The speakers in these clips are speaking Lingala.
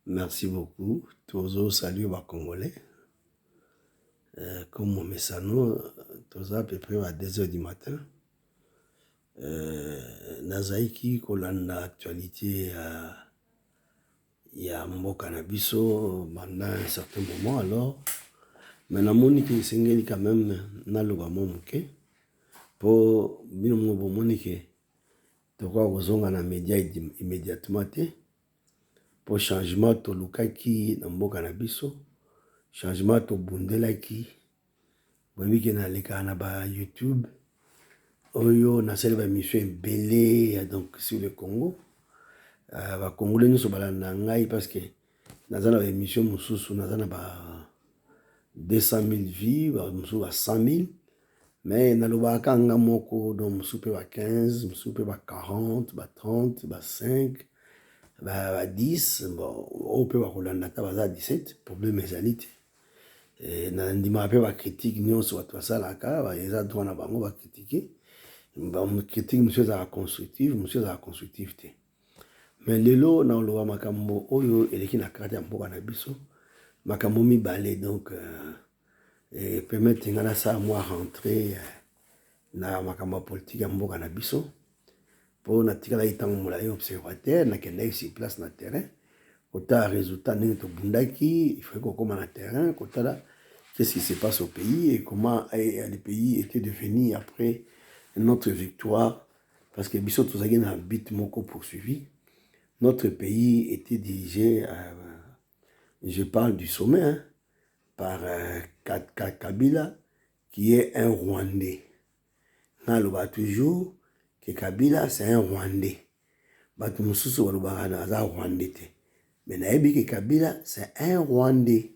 Merci beaucoup. Tozo, salut aux Congolais. Comme mon messano, Tozo à peu près à 2 heures du matin. Nazaiki, Kolanda, actualité, il y a un cannabis pendant un certain moment. Alors, mais la monique, c'est quand même, n'a le pas mon mouké. Pour bien mon monique, tu crois aux ongles dans les médias immédiatement. Pour changement, tu lukaki dans mon cannabis. Changement, tu bundelaki. Boyebi ke na leka na ba YouTube oyo na sele ba mission belé donc sur le Congo ba Congolais nous so balanda ngai parce que naza na ba émission mususu naza na ba 200 000 vues ba mususu ba 100 000 mais na loba kanga moko donc mususu pe ba 15 mususu pe ba 40 ba 30 ba 5 ba 10 bon o pe ba kolanda ta ba 17 problème ezali te. Na ndima pe ba critique nyonso watu basalaka eza droit na bango ba critiquer ba critique monsieur za constructive te mais lelo na loba makambo oyo eleki na karte ya mboka na biso makambo mibale donc permettre ngana sa moi rentrer na makambo politique ya mboka na biso po na tikala itango molai observateur na kende sur place na terrain kota résultat ndenge to bundaki il faut qu'on na terrain kota là qu'est-ce qui se passe au pays et comment le pays était devenu après notre victoire parce que biso tozaki na but moko poursuivi. Notre pays était dirigé je parle du sommet hein, par Kabila qui est un Rwandais. Na loba toujours que Kabila c'est un Rwandais. Batu mususu balobaka na za Rwandais te. Mais nayebi que Kabila c'est un Rwandais.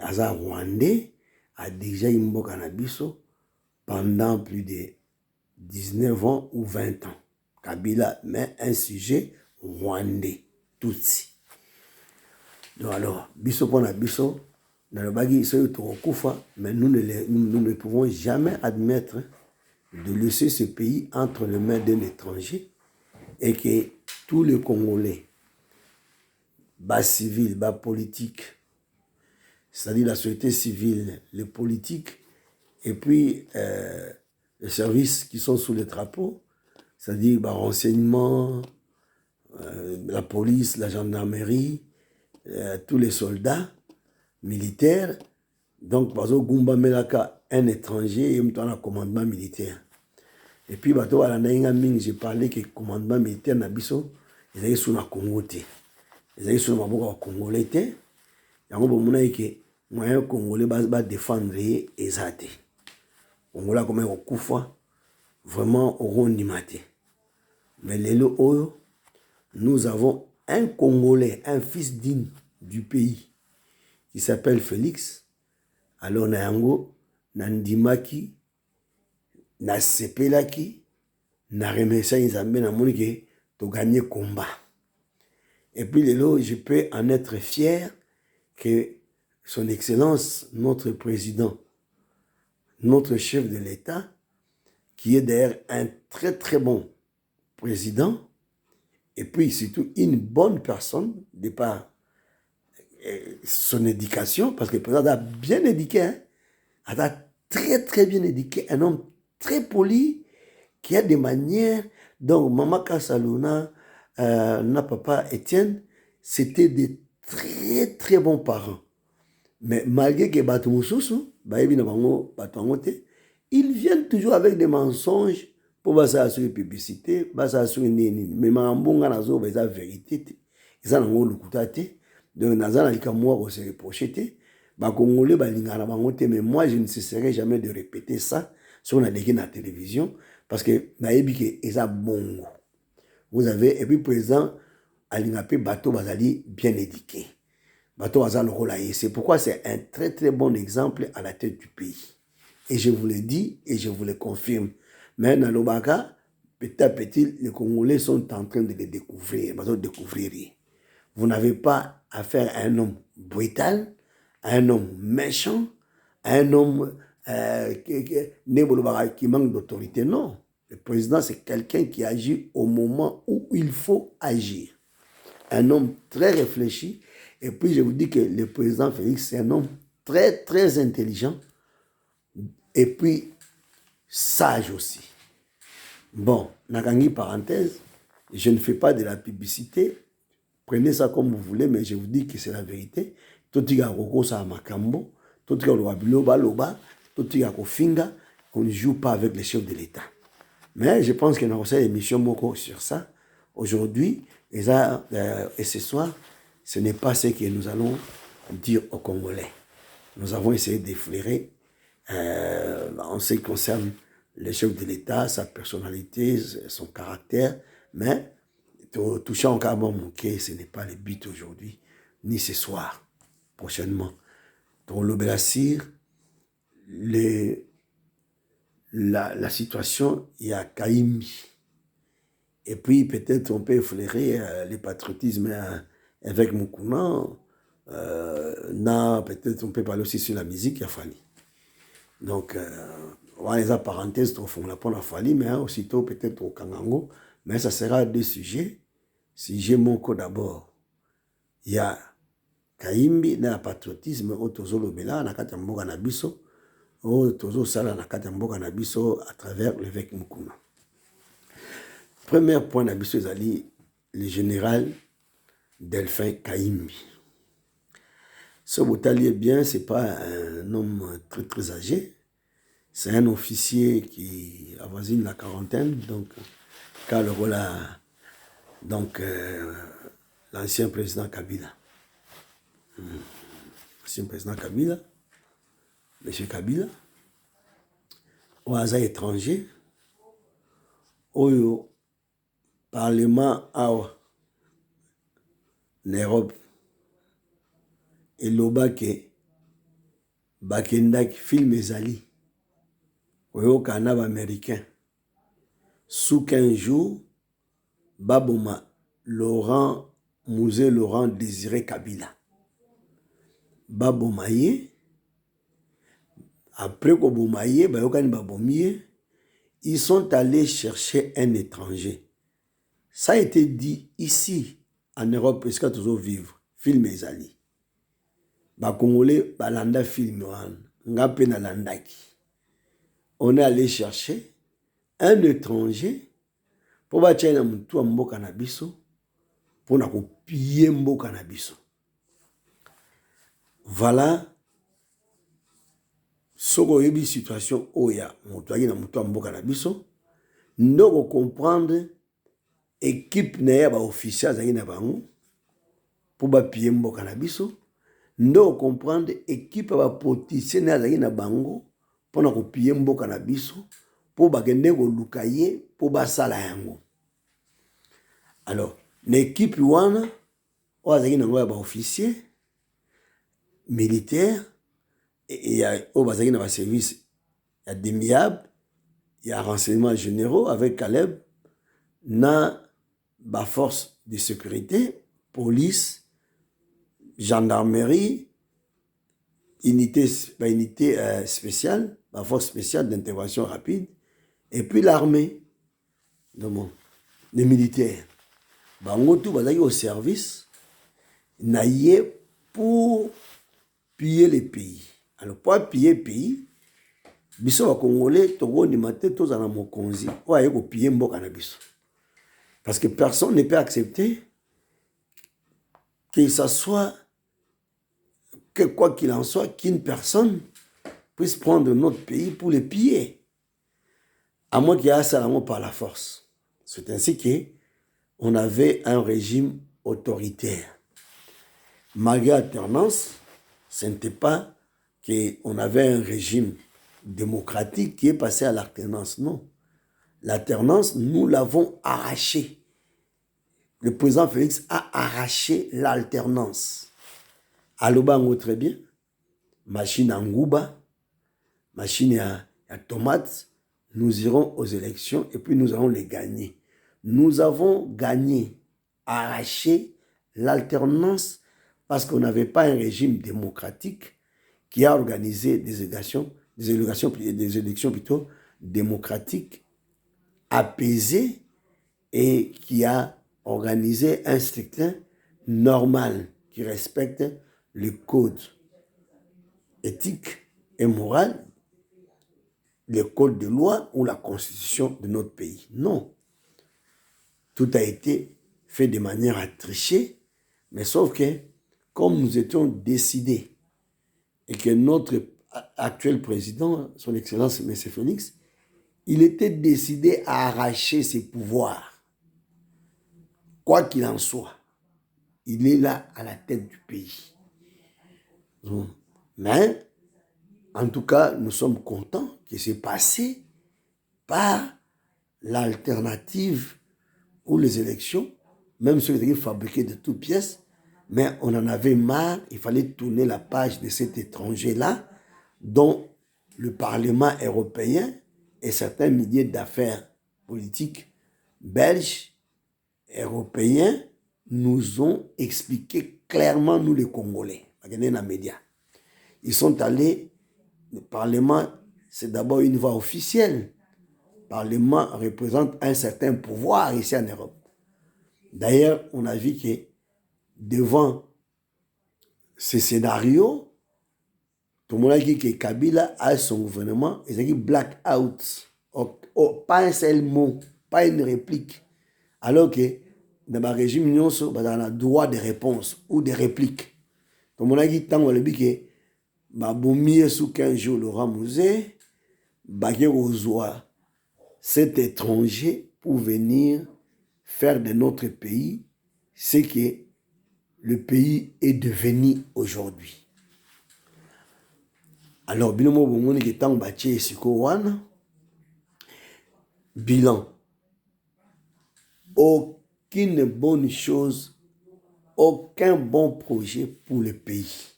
Aza Rwandais a déjà eu mboka na biso pendant plus de 19 ans ou 20 ans. Kabila met un sujet rwandais, Tutsi. Donc alors, biso pona biso, dans le bagui, mais nous ne pouvons jamais admettre de laisser ce pays entre les mains d'un étranger et que tous les Congolais, bas civils, bas politiques, c'est-à-dire la société civile, les politiques, et puis les services qui sont sous les drapeaux, c'est-à-dire le renseignement, la police, la gendarmerie, tous les soldats militaires. Donc, par exemple, Gumba Melaka, un étranger, et un commandement militaire. Et puis, j'ai parlé que le commandement militaire Nabiso, ils étaient sous la Congo. Ils étaient sous la Congolais. Il y a un moyen congolais va défendre les athées. Congolais comme un Koufa, vraiment au Rondimate. Mais nous avons un Congolais, un fils digne du pays, qui s'appelle Félix. Alors, Nayango, Nandimaki, Nasepelaki, Naremesa Nzambe, Namonike, tu gagné combat. Et puis, je peux en être fier que Son Excellence, notre président, notre chef de l'État, qui est d'ailleurs un très très bon président, et puis surtout une bonne personne, de par son éducation, parce que le président a bien éduqué, hein, a très très bien éduqué, un homme très poli, qui a des manières, donc Maman Kassaluna, papa Étienne, c'était des très très bons parents. Mais malgré que ils viennent toujours avec des mensonges pour assurer la publicité, assurer mais mambonga nazo la vérité. Ils ont le donc naza na moi on se reprocher ba congolais ba lingana bangote mais moi je ne cesserai jamais de répéter ça sur la télévision parce que naebi que eza bongo. Vous avez et puis président alingapé bateau bazali bien éduqué. C'est pourquoi c'est un très très bon exemple à la tête du pays. Et je vous le dis et je vous le confirme. Mais dans l'Obaka, petit à petit, les Congolais sont en train de le découvrir. Vous n'avez pas affaire à un homme brutal, à un homme méchant, à un homme qui manque d'autorité. Non. Le président, c'est quelqu'un qui agit au moment où il faut agir. un homme très réfléchi. Et puis, je vous dis que le président Félix, c'est un homme très, très intelligent. Et puis, sage aussi. Bon, Nakangi parenthèse, je ne fais pas de la publicité. Prenez ça comme vous voulez, mais je vous dis que c'est la vérité. Totiga Roko sa makambo, Totiga Loba Loba, Totiga Kofinga, on ne joue pas avec les chefs de l'État. Mais je pense qu'il y a une émission Moko sur ça. Aujourd'hui, et ce soir, ce n'est pas ce que nous allons dire aux Congolais. Nous avons essayé d'effleurer en ce qui concerne le chef de l'État, sa personnalité, son caractère, mais touchant encore manqué, ce n'est pas le but aujourd'hui, ni ce soir, prochainement. Pour l'Obélassir, la situation, il y a Kaimbi. Et puis peut-être on peut effleurer le patriotisme avec Mukuna. Peut-être on peut parler aussi sur la musique, il y a Fali. Donc, on va les parenthèses au fond, la Fali, mais aussitôt peut-être au Kangango. Mais ça sera deux sujets. Sujet Moko d'abord. Il y a Kaimbi, na patriotisme, au Tozo Lobela, na Katamboga Nabiso, au Tozo Sala, na Katamboga Nabiso, à travers l'évêque Mukuna. Premier point Nabiso Zali, le général Delphin Kaimbi. Ce Boutali est bien, ce n'est pas un homme très très âgé. C'est un officier qui avoisine la quarantaine, donc car le rôle donc l'ancien président Kabila. L'ancien président Kabila, M. Kabila, au hasard étranger, au Parlement en Europe, et l'obake, Bakendak, film ezali, au Canada américain, sous 15 jours, Baboma, Musée Laurent Désiré Kabila. Babomaye, après Kobomaye, ils sont allés chercher un étranger. Ça a été dit ici, en Europe, parce qu'il y a toujours vivre. Film ezali. Congolais, balanda film, ngapena landaki. On est allé chercher un étranger pour bâtir un moutou à mboka na biso, pour na kopier mboka na biso. Voilà. Soko yebi situation oya, moutou na moutou à mboka na biso, nous comprendre équipe na ba officiels zaki na bango pour ba pier mboka na biso. Nous comprendre équipe ba politicien na zaki na bango pour na kopier mboka na biso pour ba kende ko lukaye pour ba sala yango. Alors, l'équipe wana o zaki na ba officier militaire et ya o bazaki na ba service ya demiab, il y a renseignements généraux avec Caleb na ba force de sécurité, police, gendarmerie, unité spéciale, la force spéciale d'intervention rapide, et puis l'armée, les militaires. Bango tout bazaki au service, naïe pour piller les pays. Alors pour piller les pays, biso ba Congolais, togo ni maté tous en mokonzi, ou aye ko piller mboka na biso. Parce que personne ne peut accepter que ça soit, que quoi qu'il en soit, qu'une personne puisse prendre notre pays pour le piller. À moins qu'il y ait ça par la force. C'est ainsi qu'on avait un régime autoritaire. Malgré l'alternance, ce n'était pas qu'on avait un régime démocratique qui est passé à l'alternance. Non. L'alternance, nous l'avons arraché. Le président Félix a arraché l'alternance. À Lobango, très bien. Machine à Ngouba, machine à tomates. Nous irons aux élections et puis nous allons les gagner. Nous avons gagné, arraché l'alternance parce qu'on n'avait pas un régime démocratique qui a organisé des élections plutôt démocratiques, apaisées et qui a organisé un scrutin normal, qui respecte le code éthique et moral, le code de loi ou la constitution de notre pays. Non. Tout a été fait de manière à tricher, mais sauf que, comme nous étions décidés et que notre actuel président, son Excellence M. Félix, il était décidé à arracher ses pouvoirs. Quoi qu'il en soit, il est là à la tête du pays. Mais, en tout cas, nous sommes contents que c'est passé par l'alternative ou les élections, même ceux qui étaient fabriqués de toutes pièces, mais on en avait marre, il fallait tourner la page de cet étranger-là, dont le Parlement européen et certains milliers d'affaires politiques belges, européens, nous ont expliqué clairement, nous les Congolais, regardez dans les médias. Ils sont allés, le Parlement, c'est d'abord une voie officielle. Le Parlement représente un certain pouvoir ici en Europe. D'ailleurs, on a vu que devant ces scénarios, tout le monde a dit que Kabila a son gouvernement, il a dit blackout. Pas un seul mot, pas une réplique. Alors que dans le régime, on a droit de réponse ou de réplique. Tout le monde a dit que Baboumie sous 15 jours, Laurent Mouzé, Bagé Rozoa, cet étranger pour venir faire de notre pays ce que le pays est devenu aujourd'hui. Alors, binomo bomoni ki tango batie siko wana, bilan. Aucune bonne chose, aucun bon projet pour le pays.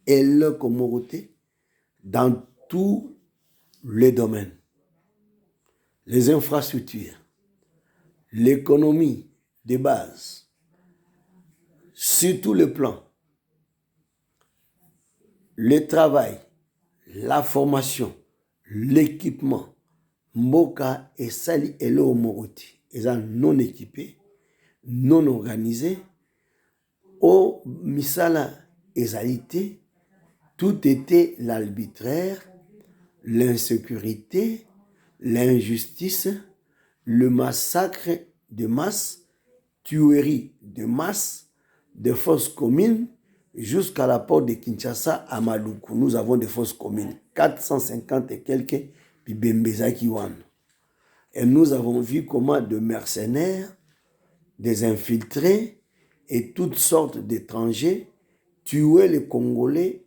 Et le Comoroté, dans tous les domaines, les infrastructures, l'économie de base, sur tous les plans, le travail, la formation, l'équipement, Mboka et Sali et le Omoroti, ils sont non équipés, non organisés, au Misala Ezalité, tout était l'arbitraire, l'insécurité, l'injustice, le massacre de masse, tuerie de masse, de fosses communes, jusqu'à la porte de Kinshasa à Maluku. Nous avons des fosses communes, 450 et quelques, puis Bembezaki Wan. Et nous avons vu comment de mercenaires, des infiltrés et toutes sortes d'étrangers tuaient les Congolais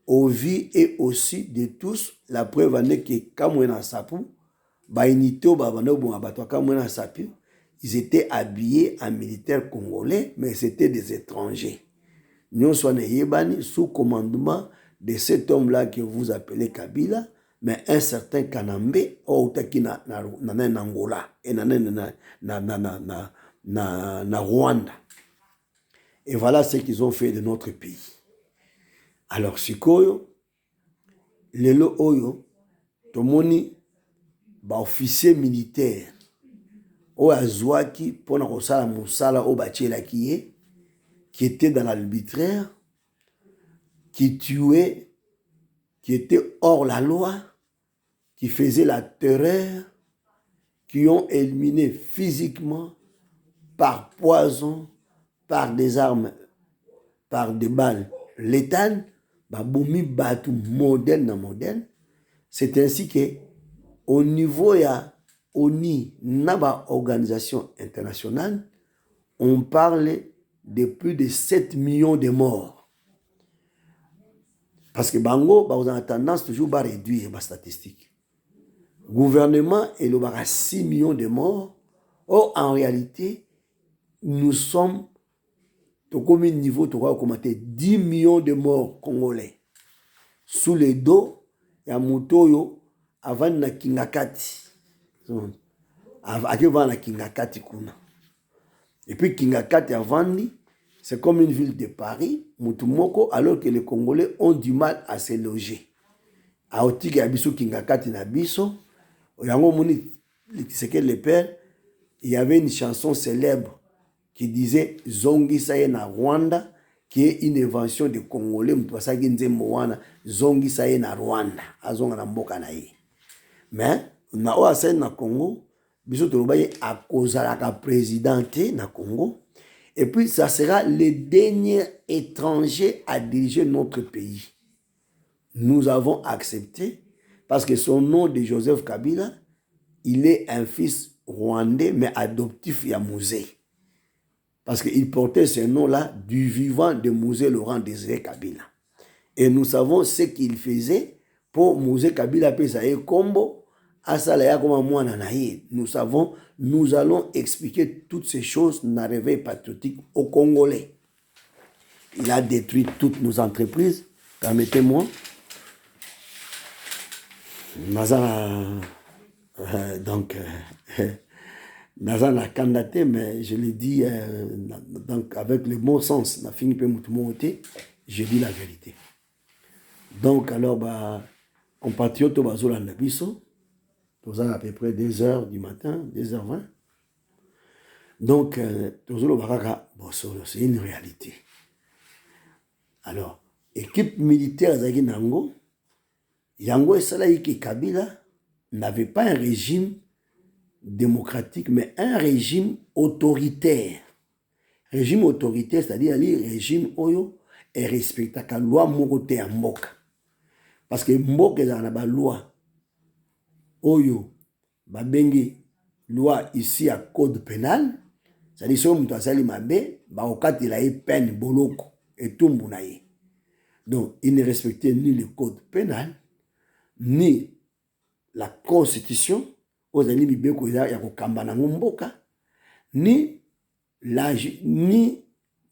aux vies et aussi de tous. La preuve en est que Kamwena Sapu, ils étaient habillés en militaires congolais, mais c'était des étrangers. Nous sommes sous commandement de cet homme-là que vous appelez Kabila, mais un certain Kanambe, qui na Angola et na Rwanda. Et voilà ce qu'ils ont fait de notre pays. Alors, sikoyo, lelo oyo, tomoni, officier militaire, o azwaki, pona kosala musala o bachela qui était dans l'arbitraire, qui tuait, qui était hors la loi, qui faisait la terreur, qui ont éliminé physiquement, par poison, par des armes, par des balles létales, baboumi batu modèle na modèle. C'est ainsi que au niveau ya ONI, naba organisation internationale, on parle de plus de 7 millions de morts. Parce que Bango, on a tendance toujours à réduire les statistiques. Le gouvernement est à 6 millions de morts. Or, en réalité, nous sommes au combien de niveau, tu vas commenter 10 millions de morts congolais. Sous les dos, il y a Mutoyo, avant na Kingakati. Avant na Kingakati kuna. Et puis Kingakati avant, c'est comme une ville de Paris, Mutumoko, alors que les Congolais ont du mal à se loger. A Otika Abiso Kingakati na Biso, Oyango Moni, c'est que le père, il y avait une chanson célèbre qui disait Zongi Saye na Rwanda, qui est une invention des Congolais, Mpasagi Nzembowana, Zongi Saye na Rwanda, Azonga na Mboka na ye. Mais, na oa Saye na Congo, biso tolobaye a kozalaka présidenté na Congo, et puis ça sera le dernier étranger à diriger notre pays. Nous avons accepté, parce que son nom de Joseph Kabila, il est un fils rwandais, mais adoptif à Mouzé. Parce qu'il portait ce nom-là du vivant de Mouzé Laurent Désiré Kabila. Et nous savons ce qu'il faisait pour Mouzé Kabila Pesaye Kombo, Asalaya Komamouananaï. Nous savons, nous allons expliquer toutes ces choses dans le réveil patriotique aux Congolais. Il a détruit toutes nos entreprises. Permettez-moi. Donc, Nazana candidaté, mais je l'ai dit donc avec le bon sens. Je dis la vérité. Donc, alors, compatriotes, à peu près 2h du matin, 2h20. Donc, c'est une réalité. Alors, équipe militaire Zagi Nango, Yango et Salaïki Kabila n'avaient pas un régime démocratique, mais un régime autoritaire. Régime autoritaire, c'est-à-dire le régime oyo est respecté la loi morote à Mboka. Parce que Mboka est dans la loi oyo, babengi loi ici à code pénal, c'est-à-dire si on a sali mabe, baokati la peine boloko et tout mounaye. Donc, il ne respectait ni le code pénal, ni la constitution, ni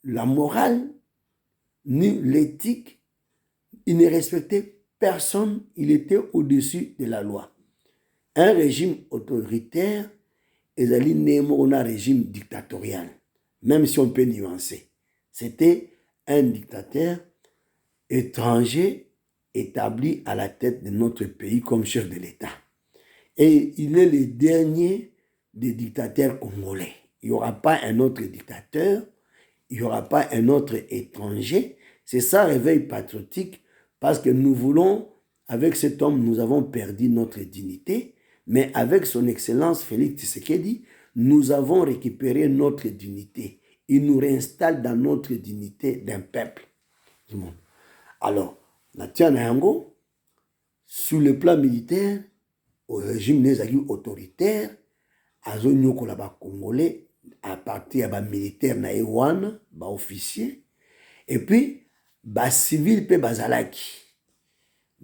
la morale, ni l'éthique. Il ne respectait personne, il était au-dessus de la loi. Un régime autoritaire est un régime dictatorial, même si on peut nuancer. C'était un dictateur étranger établi à la tête de notre pays comme chef de l'État. Et il est le dernier des dictateurs congolais. Il n'y aura pas un autre dictateur, il n'y aura pas un autre étranger. C'est ça, réveil patriotique, parce que nous voulons, avec cet homme, nous avons perdu notre dignité, mais avec son excellence Félix Tshisekedi, nous avons récupéré notre dignité. Il nous réinstalle dans notre dignité d'un peuple du monde. Alors, Yango, sur le plan militaire, au régime autoritaire, Azonyoko la Congolais, à partir de militaire na Ewana, officier, et puis, civil pe bazalaki.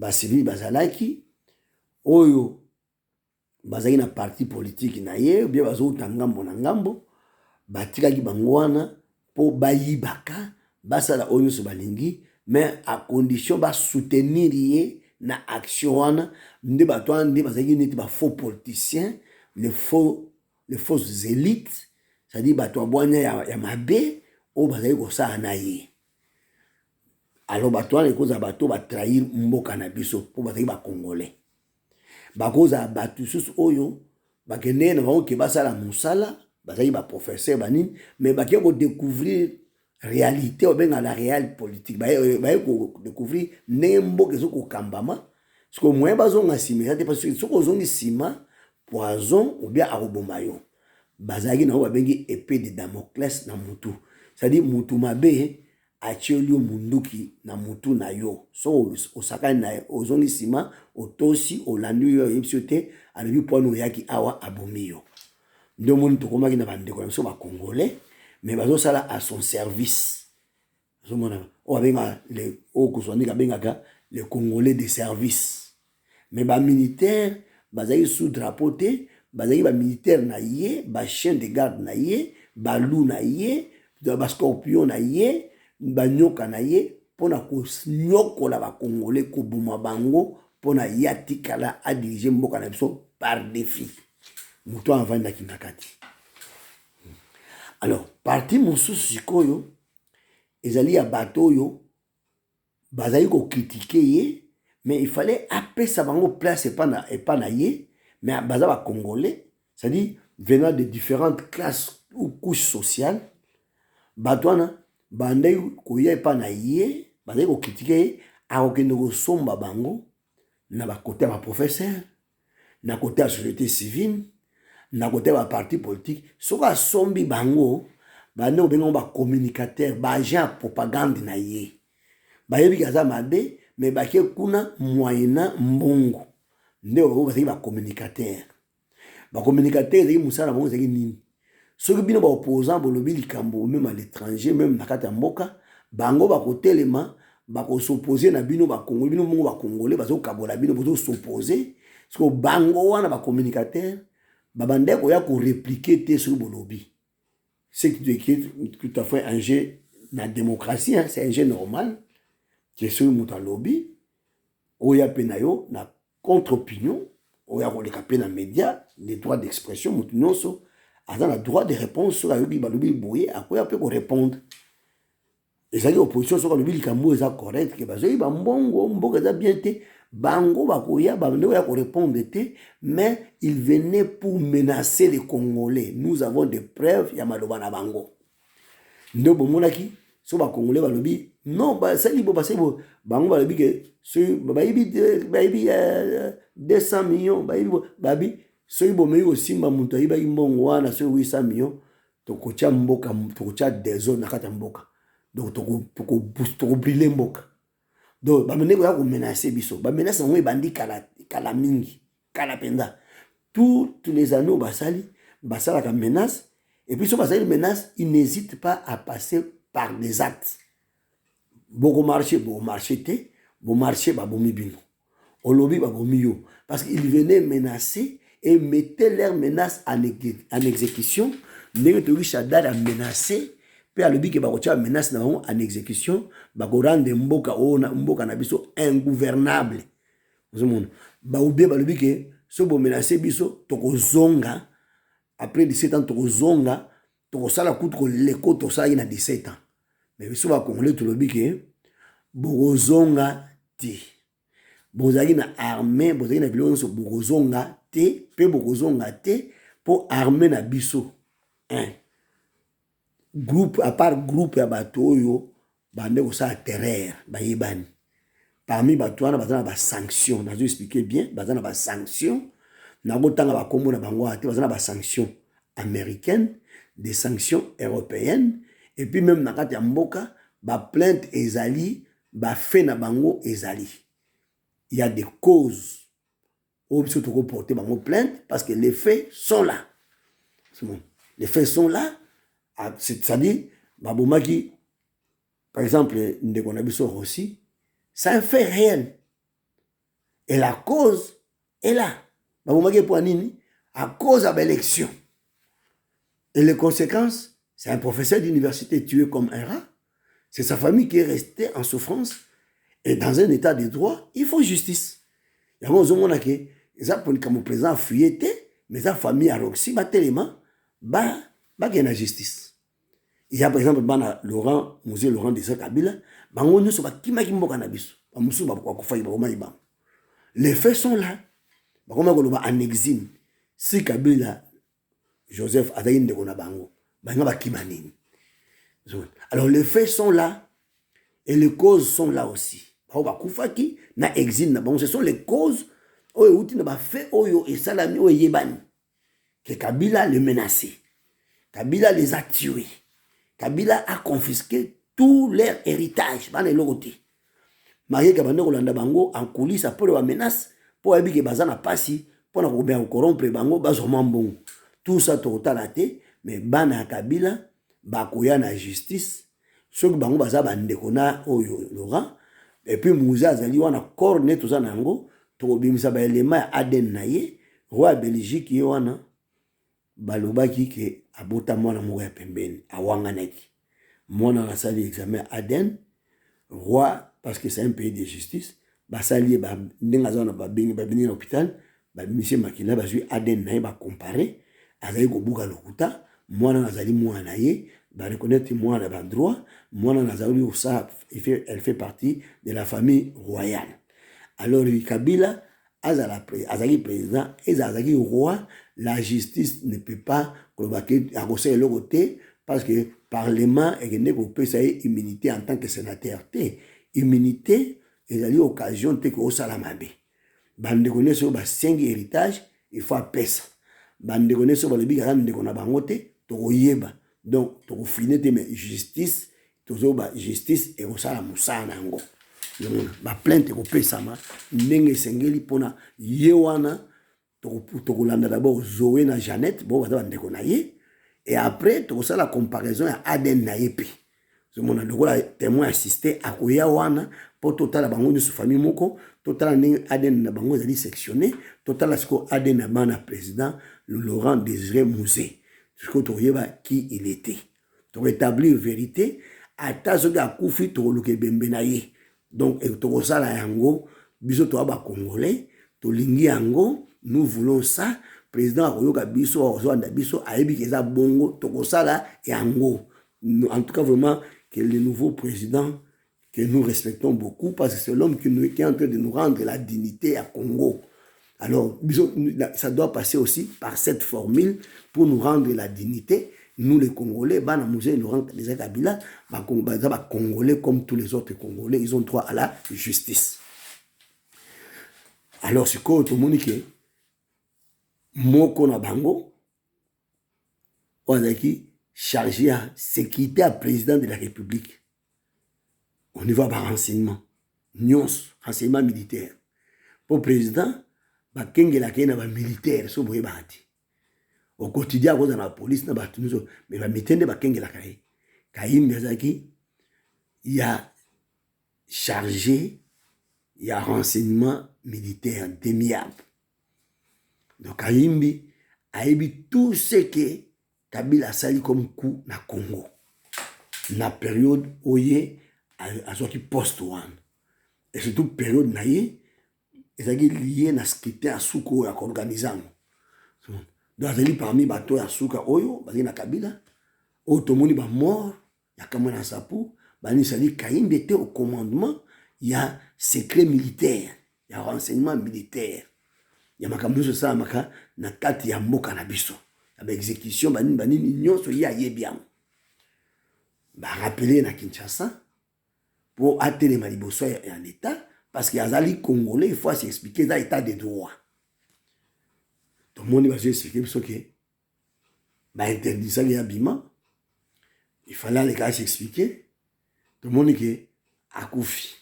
Civil bazalaki, oyo, bazaki na parti politique na ye, ou bien bazo tangambo na ngambo, batikaki bangwana, po bayibaka, basala oyo so balingi, mais à condition de soutenir na action nde bato nde bazaki neti ba faux politiciens, les fausses élites, c'est-à-dire bato abwanya ya mabe o bazaki ko sa na ye. Alors bato les causes bato ba trahir mboka na biso po bazaki ba congolais. Ba cause bato sus oyo ba kene na ba ke basala musala, bazaki ba professeur banini, mais ba ko découvrir réalité ou bien à la réelle politique ba découvrir nembo que soko kambama parce que moi bazon ngasima parce que soko zongi sima poison ou bien arobomayo bazaki na ba bengi épée de Damoclès na mutu, c'est-à-dire mutu mabe achiolio munduki na mutu na yo so osaka na ozongi sima otosi olandu yo yipsote alobi pono yaki awa abomiyo ndo monde to komaki na bande ko so ba congolais mais bazo sala à son service. Les Congolais de service. Mais les militaires, ils sous drapeau, les militaires naïe, les chiens de garde naïe, les loups naïe, les scorpions naïe, les nyoka naïe, pour na kosnyoko la Congolais ko buma bango, pour na yatikala à diriger mboka na biso par défi. Mouton avant na kinakati. Alors, parti mosusu sikoyo, ezali ya bato yo, bazali ko critiquer ye, mais il fallait appeler sa bango place et pas na ye, mais baza ba congolais, c'est-à-dire venant de différentes classes ou couches sociales, Batwana, bandai koya pa na ye, bandai ko critiquer, akokende ko somba bango, na ba côté ba professeur, na côté la société civile, na côté ba parti politique, soka sombi bango, bandai ko benga ba communicateur, ba agent propagande na ye. Ba yebi kaza mabe, mais ba ke kuna moyena mbongo. Nde o ba communicateur. Ba communicateur zeki musala bango zeki nini? Ceux qui sont opposants, même à l'étranger, même dans la mboka, bango bako telema, bako s'opposer na bino ba Congolais, bino mongo ba Congolais, bazo kabola bino bazo s'opposer, parce que bango wana ba communicateur, ba bande ko ya ko répliquer te sur bolobi. C'est tout à fait un jeu na démocratie, hein, c'est un jeu normal. Que sur muta lobby, oya penayo na contre-opinion, oya ko lekape na média, les droits d'expression mutu nyonso. Dans le droit de réponse sur la balobi boye à quoi peut répondre et ça dit opposition sur le likambo est correct que bazo ba mbongo mboka za bien té bango bakoya bando ya ko répondre té mais il venait pour menacer les Congolais. Nous avons des preuves ya maloba na bango ndo bomonaki so ba Congolais balobi non ba sali bo bango balobi que ce ba yibi 200 millions ba yibi babi so ibo meyi osimba mutu ayibaki mbongo wana so 800 millions tokotia mboka tokotia des zones na kati ya mboka donc tokobrile mboka donc bamene koya komenace biso bamenace yango ebandi kala mingi kala penda tous les anneaux basalaka menace et puis so basali menace ils n'hésitent pas à passer par des actes boko marché te bo marché babomi bino olobi babomi yo parce qu'ils venaient menacer et mettez leurs menaces en exécution. N'est-ce Chadar a menacé, puis à l'objet que Barotia menace en exécution, Bagoran de Mboka Nabiso ingouvernable. Vous savez, Baoubé Balobi que ce beau menacé Biso, Toko Zonga, après 17 ans, Toko Zonga, Toko Sala Koutko Leko Tosa il a 17 ans. Mais Biso va congolais tout le que Bogozonga Ti. Bozagi na armée, Bozagi na bilon so Bogozonga Te, pe Bogozonga Te, pour armer na biso. Hein. Groupe, à part groupe ya bato yo, bande ko sa terreur, ba yebani. Parmi bato wana bazana ba sanction, na zo expliquer bien, bazana ba sanction, na gotanga ba kombo na bango ate, bazana ba sanction américaine, des sanctions européennes, et puis même na kati ya mboka, ba plainte ezali, ba fait na bango ezali. Il y a des causes où il faut porter bango plainte parce que les faits sont là. Bon. Les faits sont là, c'est-à-dire, Babomaki, par exemple, Ndekonabiso aussi, c'est un fait réel. Et la cause est là. Babomaki Pouanini, à cause de l'élection. Et les conséquences, c'est un professeur d'université tué comme un rat. C'est sa famille qui est restée en souffrance. Et dans un état de droit, il faut justice. Il y a un moment où ils ont comme président fuyé, mais sa famille a roxy, tellement, il y a la justice. Il y a par exemple Laurent, Musée Laurent de Kabila, les faits sont là. En exil, si Kabila, Joseph, alors les faits sont là et les causes sont là aussi. Ce sont les causes que Kabila les menacé. Kabila les a tués. Kabila a confisqué tout leur héritage. Marié Kabanda Kolanda Bango en coulisses après la menace pour éviter que Bazana passi pour ne corrompre Bango Bazomambon. Tout ça total à té, mais Bana Kabila, Bakoya na justice, ceux qui Bango Baza Bandekona Laurent, et puis Mouza Zali wana corne tout ça nango, to bimisa ba elema Aden naye, roi Belgique wana balobaki ke abota mwana moko ya pembeni awanganaki. Mwana nasali examen Aden, roi parce que c'est un pays de justice, basali ba ndenga zana ba bengi ba bengi l'hôpital, ba monsieur Makila ba jui Aden naye ba comparer, azali ko buka lokuta, mwana nazali mwana ye, ba reconnaître mwana ba droit, mwana nazali usa elle fait partie de la famille royale. Alors Kabila azali président et azali roi, la justice ne peut pas combattre à conseiller le côté parce que Parlement et que ça ait immunité en tant que sénateur. Immunité, et a eu l'occasion de que ça la mabe. Bande connaît sur 5 héritages, il faut appeler ça. Bande connaît sur le biga de qu'on a bangoté, to yeba. Donc, to finir de justice, to justice et ça la moussa nango. Ba plainte ko pesa ma ndenge sengeli pona yewana to kolanda d'abord Zoé na Jeannette bon baza bande ko na ye et après to ça la comparaison à Aden na yepi. Ce mon a témoin assisté à koya wana pour total bango ni famille moko total ndenge Aden na bango zali sectionné total asko Aden na bana président Laurent Désiré Mouzé jusqu'au toyeba qui il était to rétablir vérité à tazo ga kufi to luke bembe na ye. Donc, la yango, biso to aba congolais, to lingi yango, nous voulons ça. Président Akoyoka biso, Ozoanda biso, aebi keza bongo, to la yango. En tout cas, vraiment, que le nouveau président, que nous respectons beaucoup, parce que c'est l'homme qui est en train de nous rendre la dignité à Congo. Alors, ça doit passer aussi par cette formule pour nous rendre la dignité. Nous les Congolais, Bana Mouzé, Laurent Désiré Kabila, Congolais comme tous les autres Congolais, ils ont droit à la justice. Alors, c'est quoi tout le monde qui Moko na bango, on a qui chargé à sécurité à président de la République. On y va par renseignement. Nyons, renseignement militaire. Pour président, Bakenge la kena ba militaire, so boye bati. Au quotidien, dans la police, mais la méthode de la Kaye. Kaïm Bezaki, il y a chargé, il y a renseignement militaire démiable. Donc Kaïmbi a émis tout ce que Kabila sali comme coup na Congo. Na période où il y a sorti post-one. Et surtout période naïe, il y a lié à ce qui était à Souko et à l'organisation. Donc, parmi les bateaux à Souka Oyo, il y a Kabila, Otomoni ba mort, il y a Kamana Sapou, il y a Kaïm était au commandement, il y a secret militaire, il y a renseignement militaire. Il y a Makambuso Samaka, Nakati Yamboka Nabiso. Il y a exécution, Banin, Nyon, Soya Yebian. Rappeler na Kinshasa, pour atteindre Maliboso en état, parce qu'il y a des Congolais, il faut s'expliquer dans l'état de droit. Tout le monde va expliquer ce que interdisant les habillements. Il fallait les cas s'expliquer. Tout le monde qui a Koufi,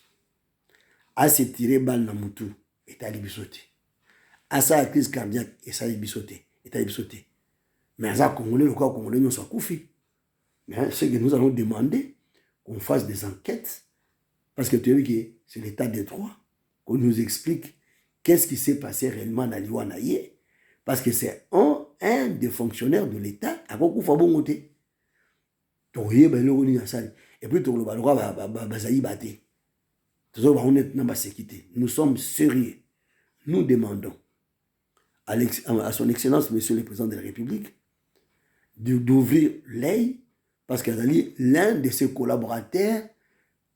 a se tiré balle dans Moutou, et à l'ibissoté. À sa crise cardiaque, et ça l'ibissoté, et à l'ibissoté. Mais à ça, Congolais, le corps Congolais, nous sommes Koufi. Mais c'est que nous allons demander qu'on fasse des enquêtes, parce que tu as vu que c'est l'état de droit, qu'on nous explique qu'est-ce qui s'est passé réellement dans l'Iouanaïe. Parce que c'est un des fonctionnaires de l'État à beaucoup de bongoté. Et puis, nous sommes sérieux. Nous demandons à son Excellence, Monsieur le Président de la République, d'ouvrir l'œil, parce qu'il est l'un de ses collaborateurs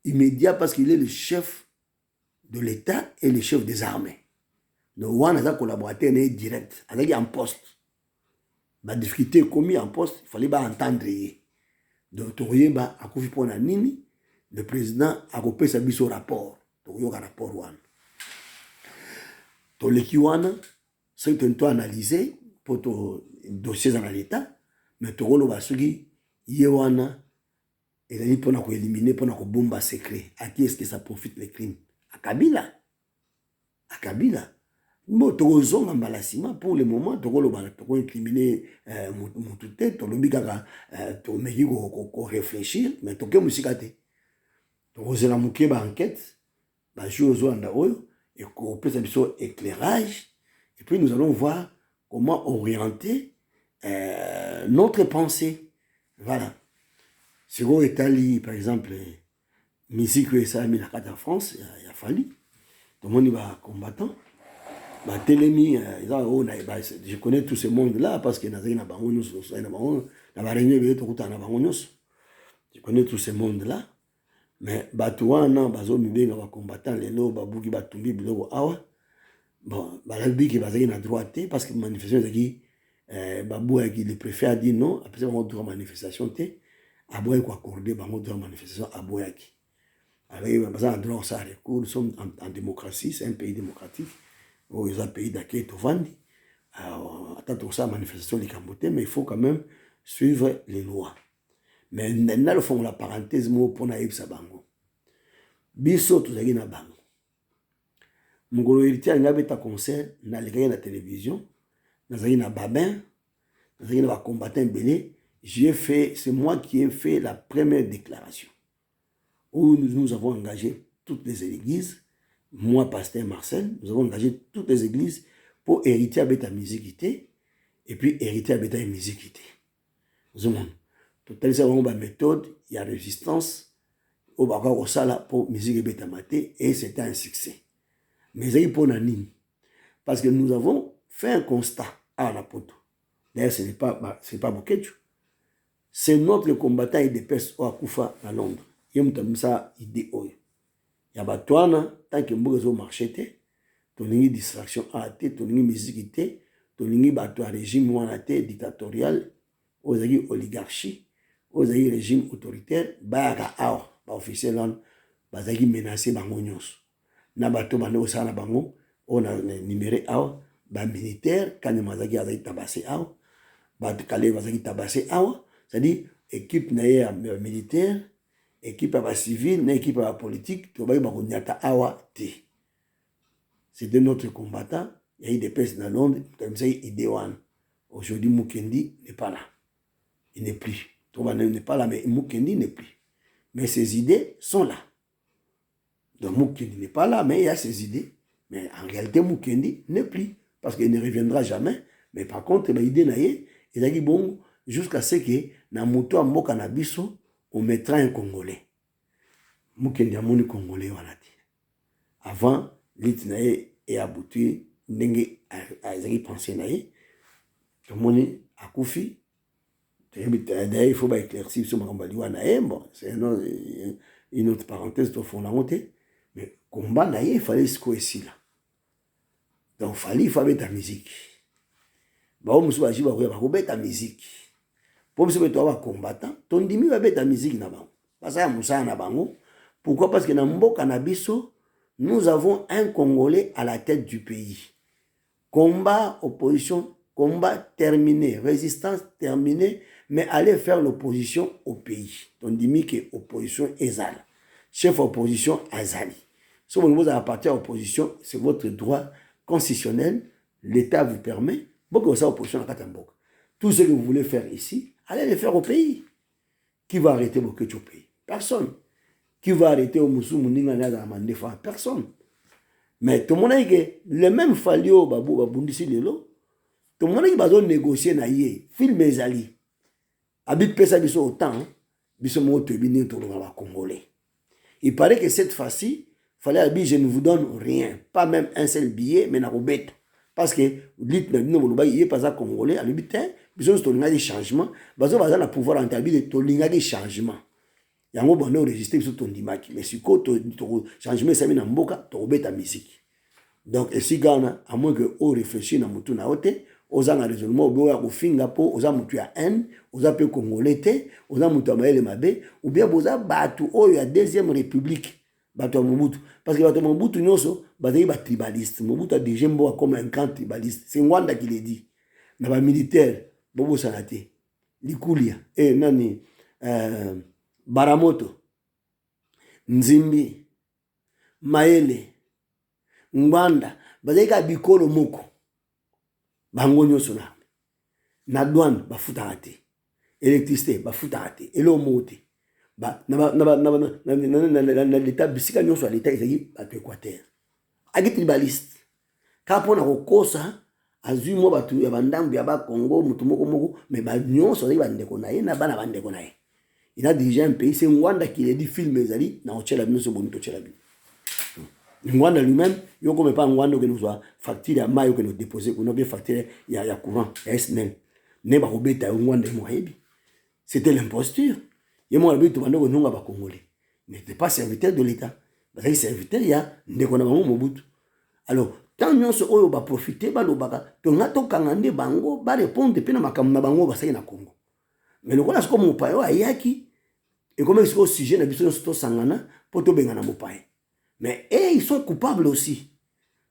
immédiats, parce qu'il est le chef de l'État et le chef des armées. Donc, on a un collaborateur direct, avec un poste. La difficulté commis en poste, il fallait pas entendre. Donc, le président a coupé sa bise au rapport. Donc, il y a un rapport. Donc, l'équipe, c'est que tu as analysé pour ton dossier dans l'État, mais tu as dit il y a pour éliminer, pour bomber secret. À qui est-ce que ça profite les crimes? À Kabila. À Kabila. Bon, pour le moment, tu as incriminé mon tête, tu as réfléchir, mais tu as musicate. Tu as enquête, et éclairage, et puis nous allons voir comment orienter notre pensée. Voilà. Si vous êtes par exemple, musique que ça a mis la carte en France, il a fallu. Tout le monde va combattant. Je connais tout ce monde-là parce que je connais tout ce monde-là. Mais Batouana, Bazo Mibenga, va combattant les lots, Babouki, Batumbi, Biloko, Awa. Bon, Balabi qui va à droite parce que manifestation, Babou qui le préfère dire non, après ça, on doit manifestation. aboye ko accorder bango droit manifestation aboyaki. Avec un droit ça recours, nous sommes en démocratie, c'est un pays démocratique. Où il y a un pays d'accueil tout vendu. Attends ça manifestation les cambotés, mais il faut quand même suivre les lois. Mais dans le fond la parenthèse mo pour na yebisa bango. Biso tozali na bango. Mongolo héritier ngabeta concert na lekaya na télévision, nazali na babin, nazali na ba combattants belé. C'est moi qui ai fait la première déclaration où nous avons engagé toutes les églises. Moi, pasteur Marcel, nous avons engagé toutes les églises pour hériter à la musique et puis hériter à la musique. Nous avons totalement une méthode, il y a résistance au bagarre au sala pour musique et c'était un succès. Mais il pour nani parce que nous avons fait un constat à la poto. D'ailleurs, ce n'est pas Boketu. C'est notre combattant et des pestes au Akoufa à Londres. Il y a ça idée oyo. Il y a batouana tant que mbozo marché te, toningi distraction a te, toningi musique te, toningi batou régime wana te dictatorial, ozaki oligarchie, ozaki régime autoritaire, bayaka awa, ba officiel wana, bazaki menacé bango nyonso. Na batou bande osala bango, on a numéré awa, ba militaire, quand mazaki azaki tabassé awa, ba kale bazaki tabassé awa. C'est-à-dire, équipe militaire, équipe civile, équipe politique, c'était notre combattant. Il y a eu des personnes dans Londres, comme ça, Idéwan. Aujourd'hui, Mukendi n'est pas là. Il n'est plus. Il n'est pas là, mais Mukendi n'est plus. Mais ses idées sont là. Donc, Mukendi n'est pas là, mais il y a ses idées. Mais en réalité, Mukendi n'est plus. Parce qu'il ne reviendra jamais. Mais par contre, l'idée, il a dit bon, jusqu'à ce que na moto mboka na biso on mettra un Congolais. Mukendi amoni Congolais wanati. Avant l'itinae et abouti ndenge azaki pensé nae. Tomoni akufi. D'ailleurs il faut pas éclaircir sur makambali wana bon, c'est une autre parenthèse au fond la montée. Mais combat nae il fallait se ici là. Donc il fallait ta musique. Ba musu ba jiba ko beta musique. Pour ce que tu as combattant, ton dimi va mettre la musique na bango. Parce que Moussa na bango. Pourquoi? Parce que dans Mboka na biso, nous avons un Congolais à la tête du pays. Combat, opposition, combat terminé, résistance terminée, mais allez faire l'opposition au pays. Ton dimi que opposition ezal. Chef opposition azali. Si vous appartenez à l'opposition, c'est votre droit constitutionnel. L'État vous permet. Beaucoup de ça opposition à Katamboka. Tout ce que vous voulez faire ici, allez le faire au pays. Qui va arrêter Boketu au pays? Personne. Qui va arrêter au Moussou Mouninga à Mandefa? Personne. Mais tout le monde a dit que le même Falio Babundisi Lelo, tout le monde a dit qu'il va négocier naïe, film ezali. Habit pesa biso autant, biso moto bini to le Congolais. Il paraît que cette fois-ci, fallait habiller, je ne vous donne rien, pas même un seul billet, mais na robette. Parce que l'île n'est pas Congolais, à l'habitant, besoin de des changements, besoin de pouvoir établir des changements. Il y a un bon enregistré sur ton dimaki, mais si tu changement, ça vient en boca, tu obéis ta musique. Donc, si Ghana, à moins que on réfléchisse à mutu na ote, aux ans à raisonnement, au Singapour, aux ans mutu à haine, aux appels congolais, aux ans mutu à maël mabe, ou bien aux ans batu, oh, il y a deuxième république. Bato Mobutu. Parce que Bato Mobutu, nyonso, bato yi ba tribaliste. Mobutu a déjà mbo comme un grand tribaliste. C'est Nwanda qui l'a dit. Na ba militaire, Bobo Sanate, Likulia, nani, Baramoto, Nzimbi, Maele, Nwanda, bato yi ka bikolo moko. Bango nyonso na douane, ba futarate. Électricité, ba futarate. Elo mote. L'état bisika nyonso l'état ezali bato Équateur agi tribaliste kapo na kokosa azui mo bato ya bandambi ya ba Congo mutu moko mais ba nyonso ezali bandeko na ye na bana bandeko na ye. Il a déjà un pays, c'est Nwanda qui a dit film ezali na ochela bino so bonito ochela bino. Nwanda lui-même yo comme pas Nwanda que nous soit facture ya mayo que nous déposer que nous bien facture ya courant ya SNEL ne ba robeta Nwanda mo hebi. C'était l'imposture. Et moi, je n'était pas serviteur de l'État. Il était serviteur, il y a Mobutu. Alors, tant que nous avons profité, nous avons répondre depuis na Congo. Mais le rôle, c'est comme mon père, Ayaki, Et comment est-ce qu'au sujet, sangana pour te bengana mopaye. Mais ils sont coupables aussi.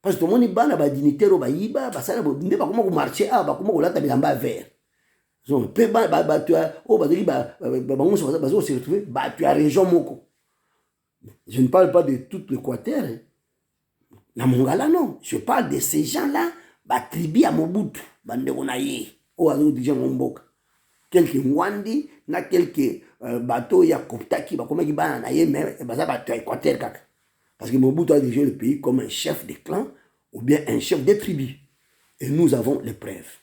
Parce que tout le monde est ba dignitaire ba yiba ba sala ba comment marcher ba comment la bilamba vert. Donc pe ba tu as ba deli ba se retrouver ba tu as région moko. Je ne parle pas de tout l'Équateur. Na Mongala non, je parle de ces gens-là ba tribu à Mobutu, ba ndeko na ye. O azo déjà mboka. Quelques Mwandi na quelques bateaux ya Koptaki ba comment ki ba na ye mais ba za ba tu Équateur kaka. Parce que Mobutu a dirigé le pays comme un chef de clan ou bien un chef de tribu. Et nous avons les preuves.